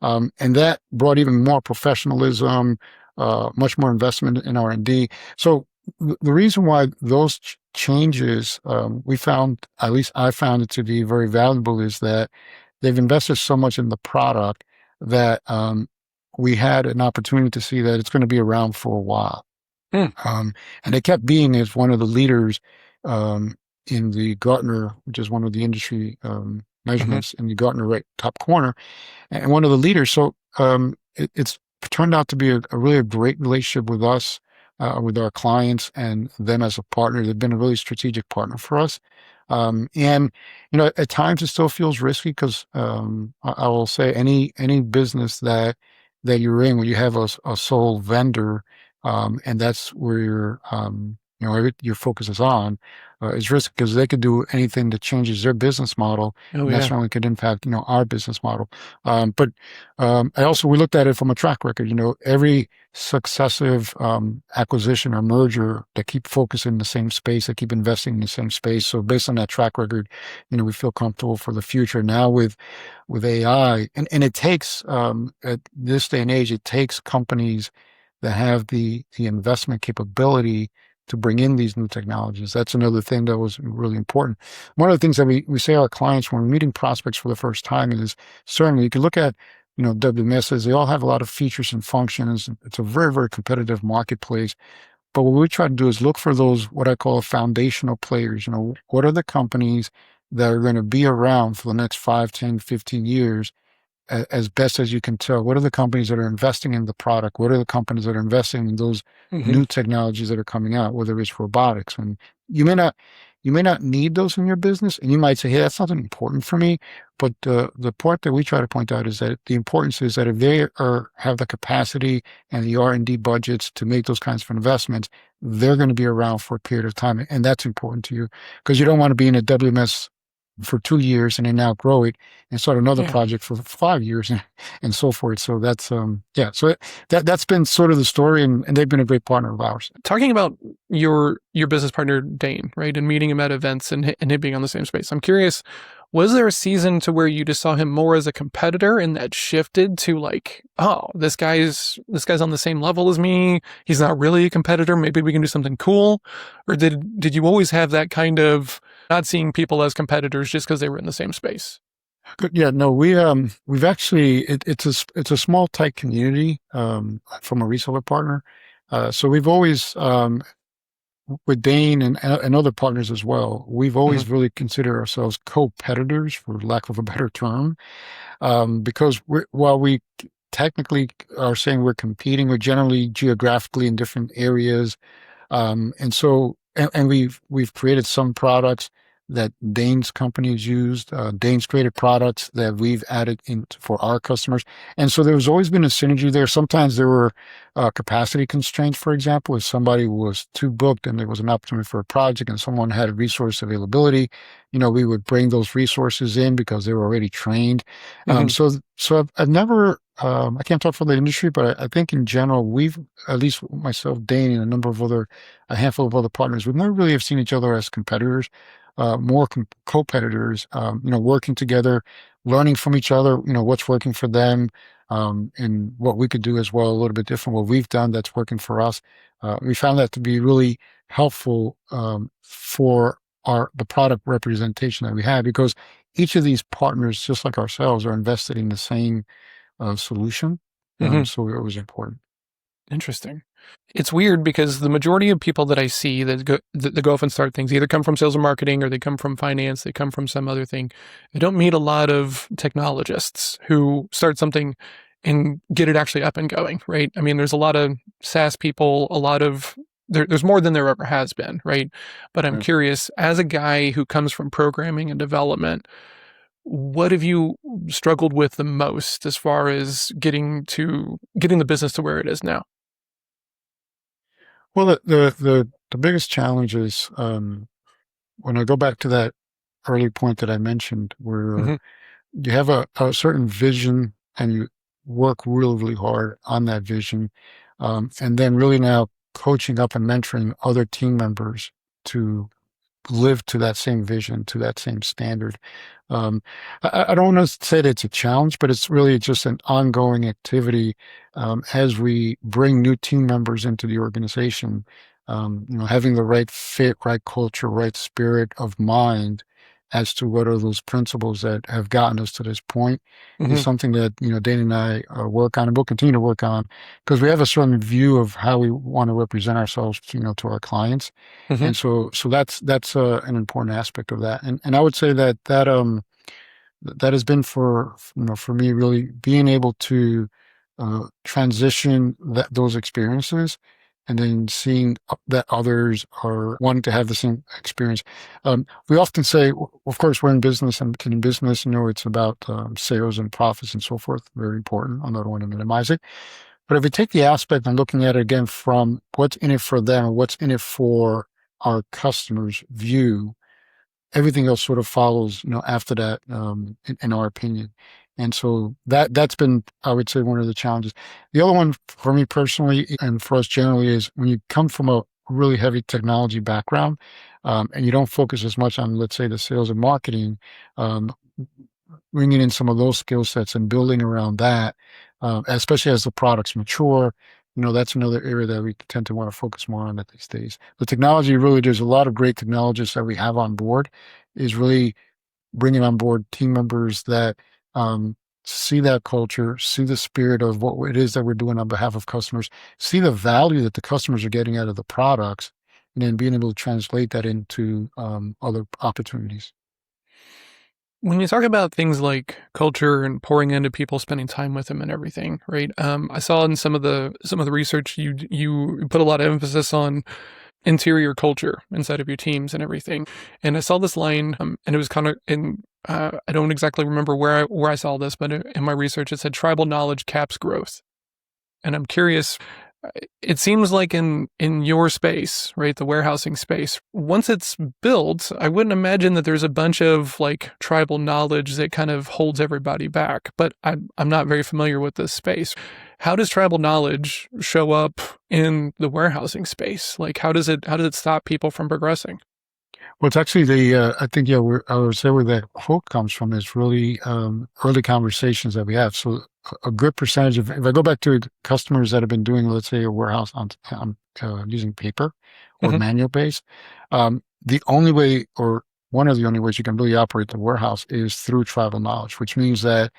and that brought even more professionalism, much more investment in R&D. So the reason why those changes we found, at least I found it to be very valuable, is that they've invested so much in the product that we had an opportunity to see that it's going to be around for a while. Mm. Um, and they kept being as one of the leaders um, in the Gartner, which is one of the industry Hmm. measurements in the Gartner right top corner, and one of the leaders. So it's turned out to be a really great relationship with us, with our clients, and them as a partner. They've been a really strategic partner for us. And at times it still feels risky because I will say any business that you're in, when you have a sole vendor, and that's where your focus is on, is risky because they could do anything that changes their business model, Oh and that yeah. certainly could impact our business model. But we looked at it from a track record. Every successive acquisition or merger that keep focusing in the same space, that keep investing in the same space. So based on that track record, we feel comfortable for the future. Now with AI, and it takes at this day and age, it takes companies that have the investment capability to bring in these new technologies. That's another thing that was really important. One of the things that we say to our clients when we're meeting prospects for the first time is, certainly you can look at WMSs. They all have a lot of features and functions. It's a very, very competitive marketplace. But what we try to do is look for those, what I call foundational players. What are the companies that are going to be around for the next 5, 10, 15 years, as best as you can tell? What are the companies that are investing in the product? What are the companies that are investing in those Hmm. new technologies that are coming out, whether it's robotics? And you may not need those in your business, and you might say, "Hey, that's not important for me." But the part that we try to point out is that the importance is that if they have the capacity and the R&D budgets to make those kinds of investments, they're going to be around for a period of time, and that's important to you because you don't want to be in a WMS for 2 years and then outgrow it and start another Yeah. project for 5 years and so forth. So that's yeah. So that's been sort of the story, and they've been a great partner of ours. Talking about your business partner Dane, right, and meeting him at events and him being on the same space. I'm curious, was there a season to where you just saw him more as a competitor and that shifted to like, oh, this guy's on the same level as me. He's not really a competitor. Maybe we can do something cool. Or did you always have that kind of not seeing people as competitors just because they were in the same space? Good. Yeah, no, we've actually it's a small tight community from a reseller partner. So we've always with Dane and other partners as well, we've Hmm. always really considered ourselves co-competitors, for lack of a better term, because while we technically are saying we're competing, we're generally geographically in different areas. And we've created some products that Dane's companies used. Dane's created products that we've added in for our customers. And so there's always been a synergy there. Sometimes there were capacity constraints, for example, if somebody was too booked and there was an opportunity for a project and someone had resource availability, we would bring those resources in because they were already trained. Hmm. So I've never, I can't talk for the industry, but I think in general, we've, at least myself, Dane, and a handful of other partners, we've never really have seen each other as competitors, more co-competitors, working together, learning from each other, what's working for them, and what we could do as well, a little bit different, what we've done that's working for us. We found that to be really helpful, for the product representation that we have, because each of these partners, just like ourselves, are invested in the same solution. Hmm. So it was important. Interesting. It's weird because the majority of people that I see that go off and start things either come from sales and marketing or they come from finance, they come from some other thing. I don't meet a lot of technologists who start something and get it actually up and going, right? I mean, there's a lot of SaaS people, a lot of there's more than there ever has been, right? But I'm Yeah. curious, as a guy who comes from programming and development, what have you struggled with the most as far as getting the business to where it is now? Well, the biggest challenge is when I go back to that early point that I mentioned, where Hmm. you have a certain vision and you work really, really hard on that vision, and then really now coaching up and mentoring other team members to live to that same vision, to that same standard. Um, I don't want to say that it's a challenge, but it's really just an ongoing activity as we bring new team members into the organization. Having the right fit, right culture, right spirit of mind as to what are those principles that have gotten us to this point is Hmm. something that Dana and I work on and we'll continue to work on because we have a certain view of how we want to represent ourselves, to our clients. Hmm. And so that's an important aspect of that. And I would say that has been for me really being able to transition those experiences and then seeing that others are wanting to have the same experience. We often say, of course, we're in business and in business, it's about sales and profits and so forth. Very important. I don't want to minimize it. But if we take the aspect and looking at it again from what's in it for them, or what's in it for our customers' view, everything else sort of follows, after that, in our opinion. And so that's been, I would say, one of the challenges. The other one for me personally, and for us generally, is when you come from a really heavy technology background, and you don't focus as much on, let's say, the sales and marketing, um, bringing in some of those skill sets and building around that, especially as the products mature. That's another area that we tend to want to focus more on at these days. The technology really, there's a lot of great technologists that we have on board, is really bringing on board team members that see that culture, see the spirit of what it is that we're doing on behalf of customers, see the value that the customers are getting out of the products, and then being able to translate that into other opportunities. When you talk about things like culture and pouring into people, spending time with them, and everything, right? I saw in some of the research you put a lot of emphasis on interior culture inside of your teams and everything. And I saw this line, and it was kind of in. I don't exactly remember where I saw this, but in my research it said tribal knowledge caps growth. And I'm curious, it seems like in your space, right, the warehousing space, once it's built, I wouldn't imagine that there's a bunch of like tribal knowledge that kind of holds everybody back. But I'm not very familiar with this space. How does tribal knowledge show up in the warehousing space? Like how does it stop people from progressing? Well, it's actually I think, yeah, I would say where that quote comes from is really early conversations that we have. So a good percentage of, if I go back to customers that have been doing, let's say, a warehouse on using paper or Hmm. manual based, the only way, or one of the only ways you can really operate the warehouse is through tribal knowledge, which means that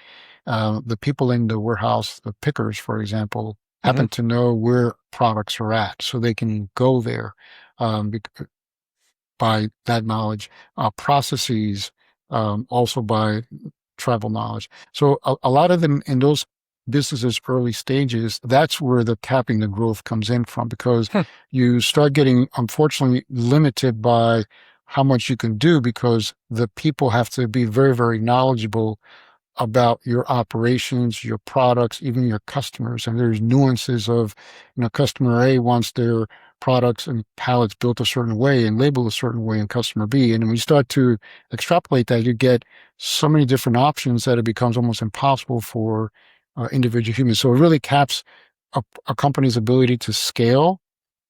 the people in the warehouse, the pickers, for example, Hmm. happen to know where products are at, so they can go there. Um, by that knowledge, processes, also by tribal knowledge. So a lot of them in those businesses early stages, that's where the capping the growth comes in from, because Hmm. you start getting, unfortunately, limited by how much you can do, because the people have to be very, very knowledgeable about your operations, your products, even your customers. And there's nuances of, customer A wants their products and pallets built a certain way and labeled a certain way in customer B. And when you start to extrapolate that, you get so many different options that it becomes almost impossible for individual humans. So it really caps a company's ability to scale,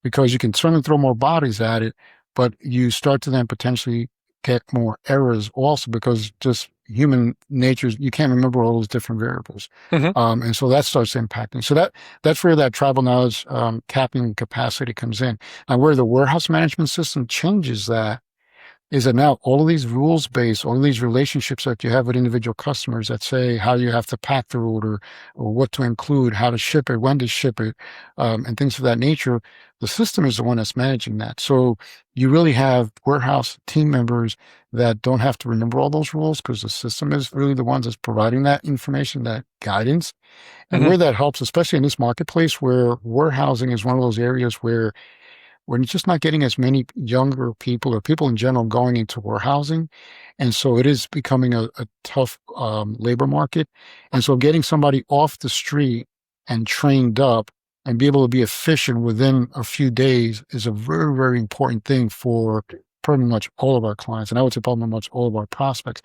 because you can certainly throw more bodies at it, but you start to then potentially get more errors also, because just human nature, you can't remember all those different variables. Hmm. And so that starts impacting. So that's where that tribal knowledge capping capacity comes in. Now, where the warehouse management system changes that is that now all of these rules based, all of these relationships that you have with individual customers that say how you have to pack their order or what to include, how to ship it, when to ship it, and things of that nature, the system is the one that's managing that. So you really have warehouse team members that don't have to remember all those rules because the system is really the ones that's providing that information, that guidance. And Hmm. where that helps, especially in this marketplace where warehousing is one of those areas where we're just not getting as many younger people or people in general going into warehousing. And so it is becoming a tough labor market. And so getting somebody off the street and trained up and be able to be efficient within a few days is a very, very important thing for pretty much all of our clients. And I would say pretty much all of our prospects,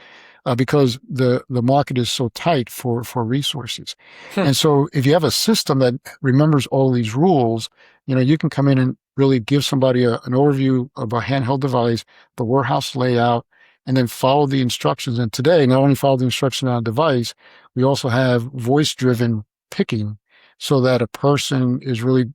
because the market is so tight for resources. Hmm. And so if you have a system that remembers all these rules, you can come in and really give somebody an overview of a handheld device, the warehouse layout, and then follow the instructions. And today, not only follow the instruction on a device, we also have voice-driven picking so that a person is really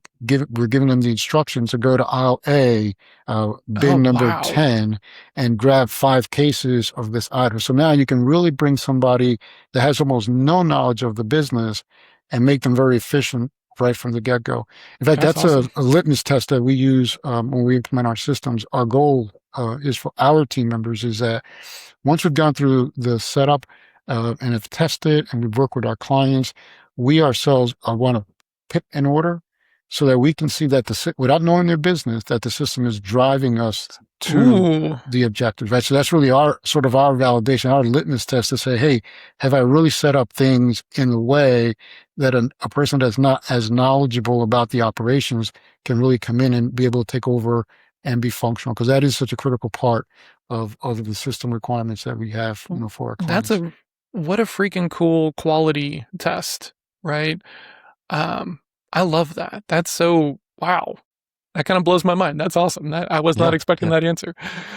we're giving them the instructions to go to aisle A, Oh, bin number wow. 10, and grab 5 cases of this item. So now you can really bring somebody that has almost no knowledge of the business and make them very efficient right from the get-go. In fact, That's that's awesome. a litmus test that we use when we implement our systems. Our goal is for our team members is that once we've gone through the setup and have tested and we've worked with our clients, we ourselves want to pick an order so that we can see that without knowing their business, that the system is driving us to Ooh. the objectives, right? So that's really our sort of our validation, our litmus test to say, hey, have I really set up things in a way that a person that's not as knowledgeable about the operations can really come in and be able to take over and be functional? Because that is such a critical part of the system requirements that we have, for our That's clients. what a freaking cool quality test, right? Um, I love that. That's so wow. That kind of blows my mind. That's awesome. That I was not Yeah, expecting yeah, that answer.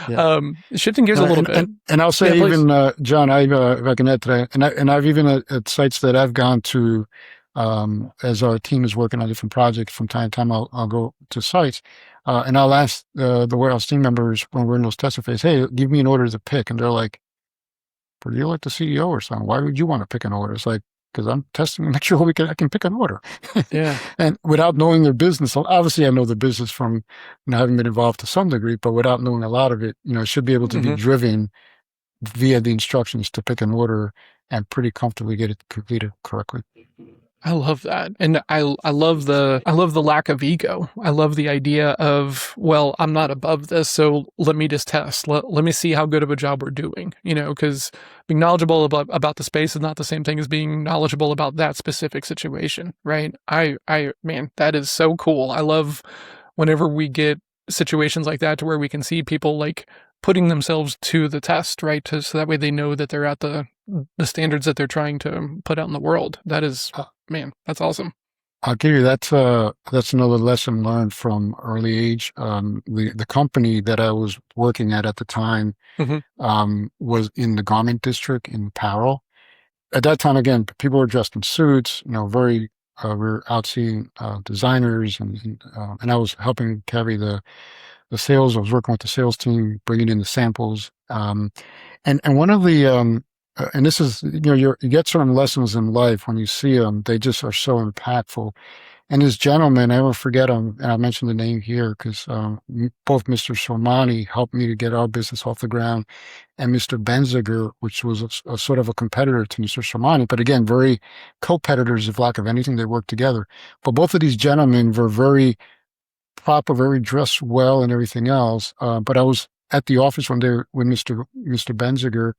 yeah. Shifting gears a little And, bit. and and I'll Yeah, say please. even John, I if I can add to that, and I've even at sites that I've gone to, as our team is working on different projects from time to time, I'll go to sites, and I'll ask the warehouse team members when we're in those test phase, hey, give me an order to pick, and they're like, "Are you like the CEO or something? Why would you want to pick an order?" It's like, because I'm testing to make sure I can pick an order. Yeah. And without knowing their business, well, obviously I know the business from having been involved to some degree, but without knowing a lot of it, it should be able to be Hmm. driven via the instructions to pick an order and pretty comfortably get it completed correctly. I love that. And I love the lack of ego. I love the idea of, well, I'm not above this, so let me just test. Let me see how good of a job we're doing, because being knowledgeable about the space is not the same thing as being knowledgeable about that specific situation, right? Man, that is so cool. I love whenever we get situations like that to where we can see people like putting themselves to the test, right? So that way they know that they're at the standards that they're trying to put out in the world. That is, Uh, man, that's awesome. I'll give you that's another lesson learned from early age. The company that I was working at the time Hmm. was in the garment district in apparel. At that time, again, people were dressed in suits, very, we were out seeing designers and I was helping carry the sales. I was working with the sales team, bringing in the samples. And one of the, and this is, you get certain lessons in life when you see them, they just are so impactful. And this gentleman, I never forget him, and I mentioned the name here because both Mr. Sormani helped me to get our business off the ground, and Mr. Benziger, which was a sort of a competitor to Mr. Sormani, but again, very competitors, if lack of anything, they worked together. But both of these gentlemen were very proper, very dressed well and everything else. But I was at the office one day with Mr. Benziger,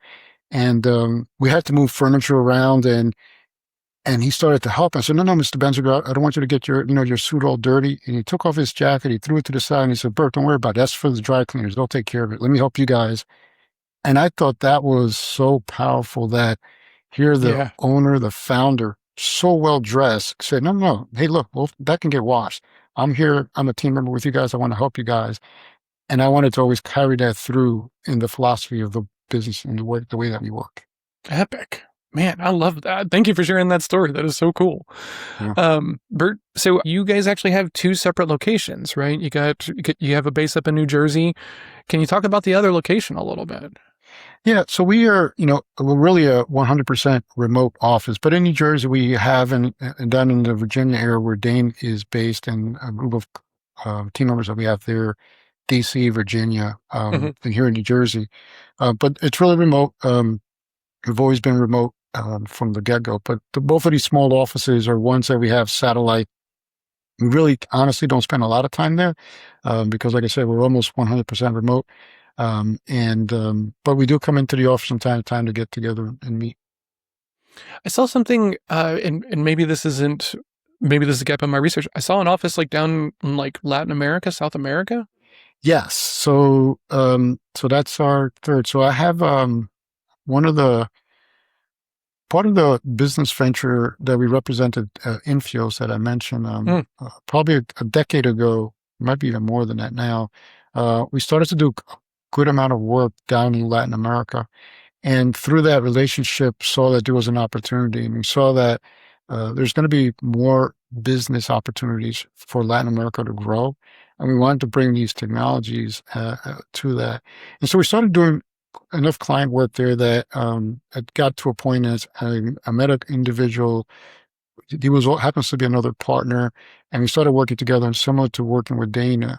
and we had to move furniture around, and he started to help. I said, no, Mr. Benziger, I don't want you to get your suit all dirty. And he took off his jacket, he threw it to the side, and he said, Bert, don't worry about it. That's for the dry cleaners. They'll take care of it. Let me help you guys. And I thought that was so powerful that here the Yeah. owner, the founder, so well dressed, said, no. Hey, look, well, that can get washed. I'm here. I'm a team member with you guys. I want to help you guys. And I wanted to always carry that through in the philosophy of the business and the way that we work. Epic. Man, I love that. Thank you for sharing that story. That is so cool. Yeah. Bert, so you guys actually have two separate locations, right? You have a base up in New Jersey. Can you talk about the other location a little bit? Yeah, so we are, we're really a 100% remote office, but in New Jersey, we have, and down in the Virginia area where Dane is based, and a group of team members that we have there, DC, Virginia, Hmm. and here in New Jersey. But it's really remote. We've always been remote from the get-go, but both of these small offices are ones that we have satellite. We really honestly don't spend a lot of time there because, like I said, we're almost 100% remote. But we do come into the office from time to time to get together and meet. I saw something, and maybe this is a gap in my research. I saw an office like down in like Latin America, South America. Yes. So that's our third. So I have one of the part of the business venture that we represented, Infios that I mentioned, Mm, probably a decade ago, might be even more than that now. We started to do a good amount of work down in Latin America. And through that relationship, saw that there was an opportunity, and we saw that there's going to be more business opportunities for Latin America to grow, and we wanted to bring these technologies to that. And so we started doing enough client work there that it got to a point as I met an individual. He was happens to be another partner, and we started working together. And similar to working with Dane,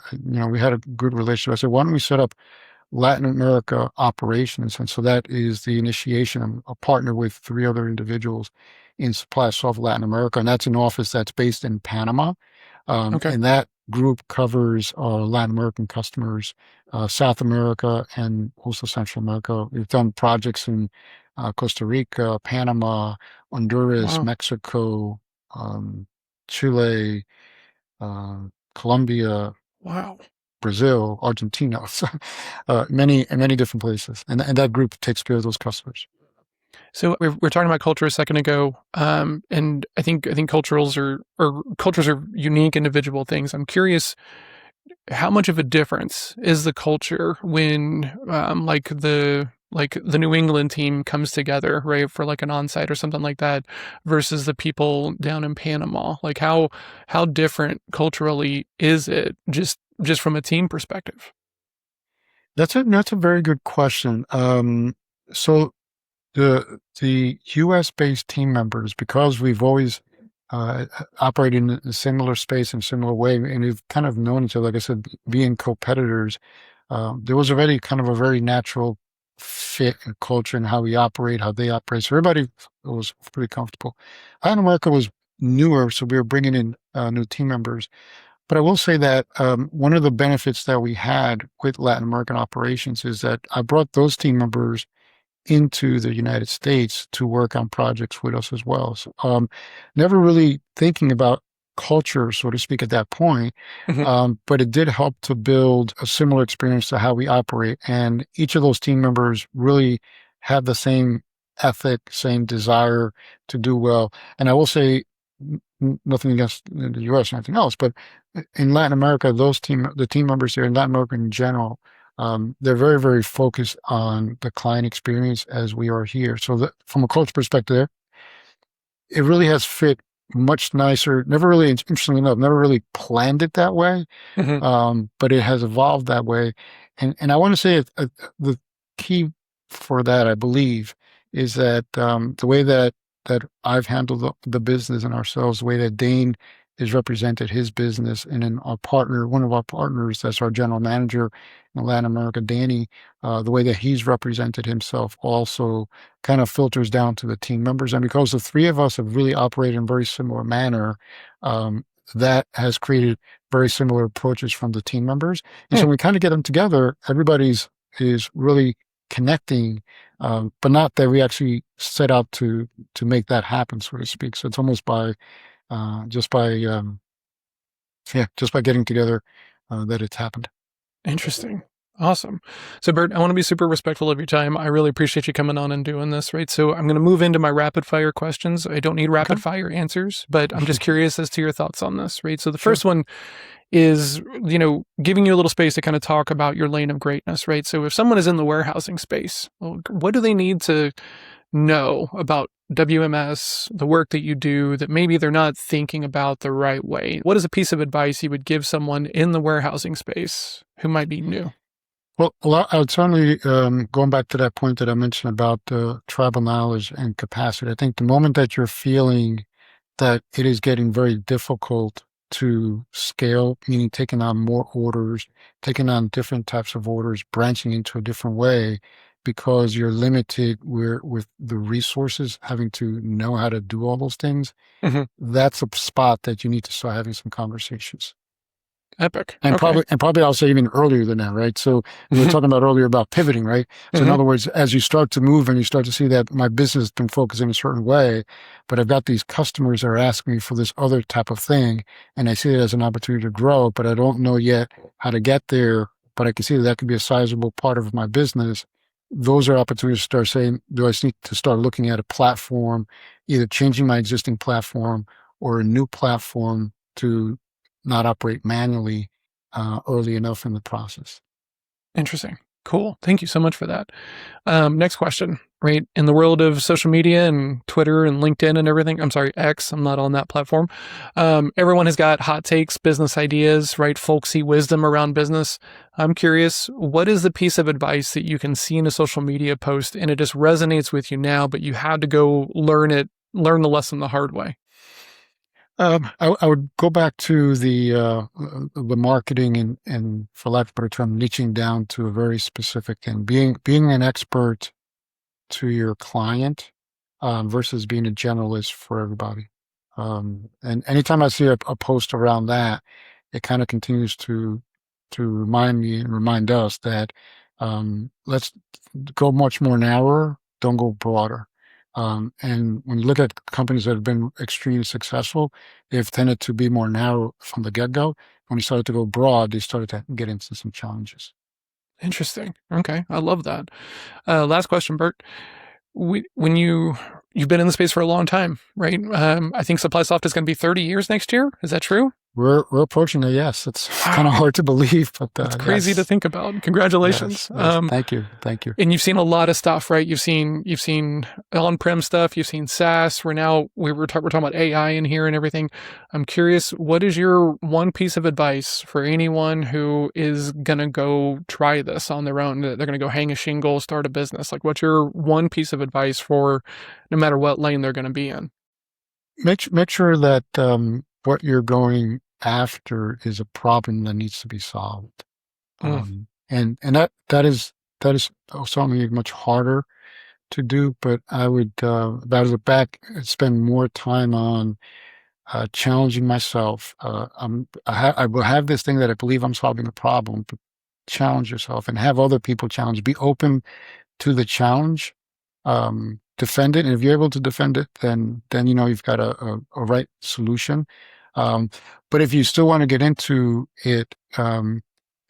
we had a good relationship. I said, "Why don't we set up Latin America operations?" And so that is the initiation. I'm a partner with three other individuals in Supply Soft Latin America, and that's an office that's based in Panama. okay. And that group covers Latin American customers, South America, and also Central America. We've done projects in Costa Rica, Panama, Honduras, Wow. Mexico, Chile, Colombia, Wow. Brazil, Argentina, so, many different places, and that group takes care of those customers. So we're talking about culture a second ago, and I think cultures are unique individual things. I'm curious, how much of a difference is the culture when like the New England team comes together, right, for like an onsite or something like that, versus the people down in Panama? Like how different culturally is it just from a team perspective? That's a very good question. So the U.S. based team members, because we've always operated in a similar space in a similar way, and we've kind of known each other, like I said, being competitors, there was already kind of a very natural fit and culture in how we operate, how they operate. So everybody was pretty comfortable. Latin America was newer, so we were bringing in new team members. But I will say that one of the benefits that we had with Latin American operations is that I brought those team members into the United States to work on projects with us as well. So, never really thinking about culture, so to speak, at that point, Hmm. but it did help to build a similar experience to how we operate. And each of those team members really have the same ethic, same desire to do well. And I will say, nothing against the U.S. or anything else, but in Latin America, the team members here in Latin America in general, they're very, very focused on the client experience as we are here. So that, from a culture perspective, it really has fit much nicer. Never really, interestingly enough, never really planned it that way, Hmm. but it has evolved that way. And I want to say the key for that, I believe, is that the way that I've handled the business and ourselves, the way that Dane has represented his business, and then our partner, one of our partners, that's our general manager in Latin America, Danny, the way that he's represented himself also kind of filters down to the team members. And because the three of us have really operated in a very similar manner, that has created very similar approaches from the team members. And so when we kind of get them together, everybody's is really connecting, but not that we actually set out to make that happen, so to speak. So it's almost by just by just by getting together that it's happened. Interesting. Awesome. So, Bert, I want to be super respectful of your time. I really appreciate you coming on and doing this, right? So, I'm going to move into my rapid fire questions. I don't need Okay. rapid fire answers, but I'm just curious as to your thoughts on this, right? So, the Sure. first one is, giving you a little space to kind of talk about your lane of greatness, right? So, if someone is in the warehousing space, well, what do they need to know about WMS, the work that you do, that maybe they're not thinking about the right way? What is a piece of advice you would give someone in the warehousing space who might be new? Well, I would certainly, going back to that point that I mentioned about tribal knowledge and capacity, I think the moment that you're feeling that it is getting very difficult to scale, meaning taking on more orders, taking on different types of orders, branching into a different way, because you're limited with the resources, having to know how to do all those things, Mhm. that's a spot that you need to start having some conversations. Epic. And Okay. probably I'll say even earlier than that, right? So we were Mhm. talking about earlier about pivoting, right? So in Mhm. other words, as you start to move and you start to see that my business has been focused in a certain way, but I've got these customers that are asking me for this other type of thing, and I see it as an opportunity to grow, but I don't know yet how to get there, but I can see that that could be a sizable part of my business. Those are opportunities to start saying, do I just need to start looking at a platform, either changing my existing platform or a new platform to not operate manually early enough in the process. Interesting. Cool. Thank you so much for that. Next question. Right. In the world of social media and Twitter and LinkedIn and everything, I'm sorry, X, I'm not on that platform. Everyone has got hot takes, business ideas, right? Folksy wisdom around business. I'm curious, what is the piece of advice that you can see in a social media post and it just resonates with you now, but you had to go learn the lesson the hard way? I would go back to the marketing and for lack of a better term, niching down to a very specific and being an expert to your client versus being a generalist for everybody. And anytime I see a post around that, it kind of continues to remind me and remind us that let's go much more narrower, don't go broader. And when you look at companies that have been extremely successful, they've tended to be more narrow from the get-go. When you started to go broad, they started to get into some challenges. Interesting. Okay. I love that. Last question, Bert. When you've been in the space for a long time, right? I think SupplySoft is going to be 30 years next year. Is that true? We're approaching a yes. It's kind of Wow, hard to believe, but that's crazy to yes, think about. yes, Congratulations. yes. Thank you, thank you. And you've seen a lot of stuff, right? You've seen on-prem stuff. You've seen SaaS. We're talking about AI in here and everything. I'm curious, what is your one piece of advice for anyone who is gonna go try this on their own? They're gonna go hang a shingle, start a business. Like, what's your one piece of advice for no matter what lane they're gonna be in? Make sure that what you're going after is a problem that needs to be solved. Mm, And that is something much harder to do. But I would if I look back, spend more time on challenging myself. I will have this thing that I believe I'm solving a problem, but challenge yourself and have other people challenge. Be open to the challenge, defend it, and if you're able to defend it, then you know you've got a right solution. Um, but if you still want to get into it,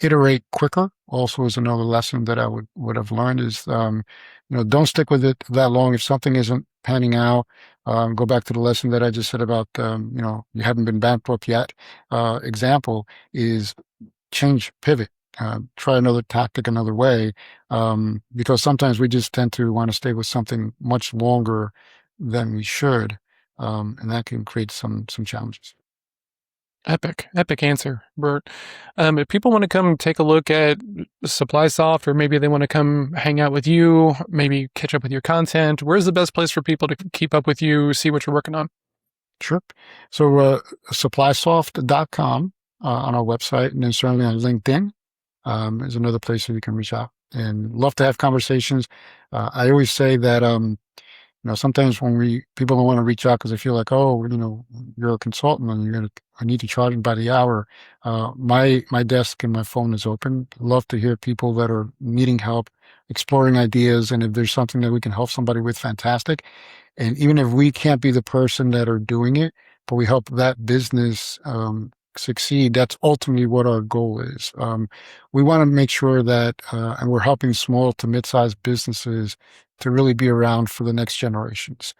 iterate quicker. Also, is another lesson that I would have learned is you know, don't stick with it that long. If something isn't panning out, go back to the lesson that I just said about you know, you haven't been bankrupt yet. Example is change, pivot, try another tactic another way, because sometimes we just tend to want to stay with something much longer than we should, and that can create some challenges. epic answer, Bert. If people want to come take a look at SupplySoft, or maybe they want to come hang out with you, maybe catch up with your content, where's the best place for people to keep up with you, see what you're working on? Sure. So supplysoft.com on our website, and then certainly on LinkedIn is another place that you can reach out and love to have conversations. I always say that you know, sometimes when people don't want to reach out because they feel like, oh, you know, you're a consultant and I need to charge them by the hour. My desk and my phone is open. Love to hear people that are needing help, exploring ideas, and if there's something that we can help somebody with, fantastic. And even if we can't be the person that are doing it, but we help that business succeed, that's ultimately what our goal is. We want to make sure that, and we're helping small to mid-sized businesses to really be around for the next generations,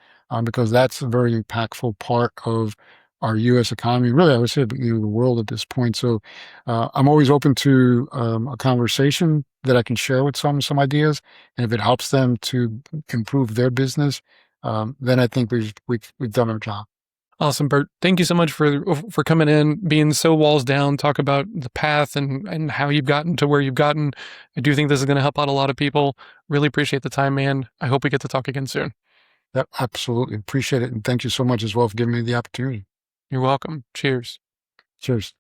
because that's a very impactful part of our U.S. economy, really, I would say, the world at this point. So I'm always open to a conversation that I can share with some ideas, and if it helps them to improve their business, then I think we've done our job. Awesome, Bert. Thank you so much for coming in, being so walls down, talk about the path and how you've gotten to where you've gotten. I do think this is going to help out a lot of people. Really appreciate the time, man. I hope we get to talk again soon. Yep, absolutely appreciate it, and thank you so much as well for giving me the opportunity. You're welcome. Cheers. Cheers.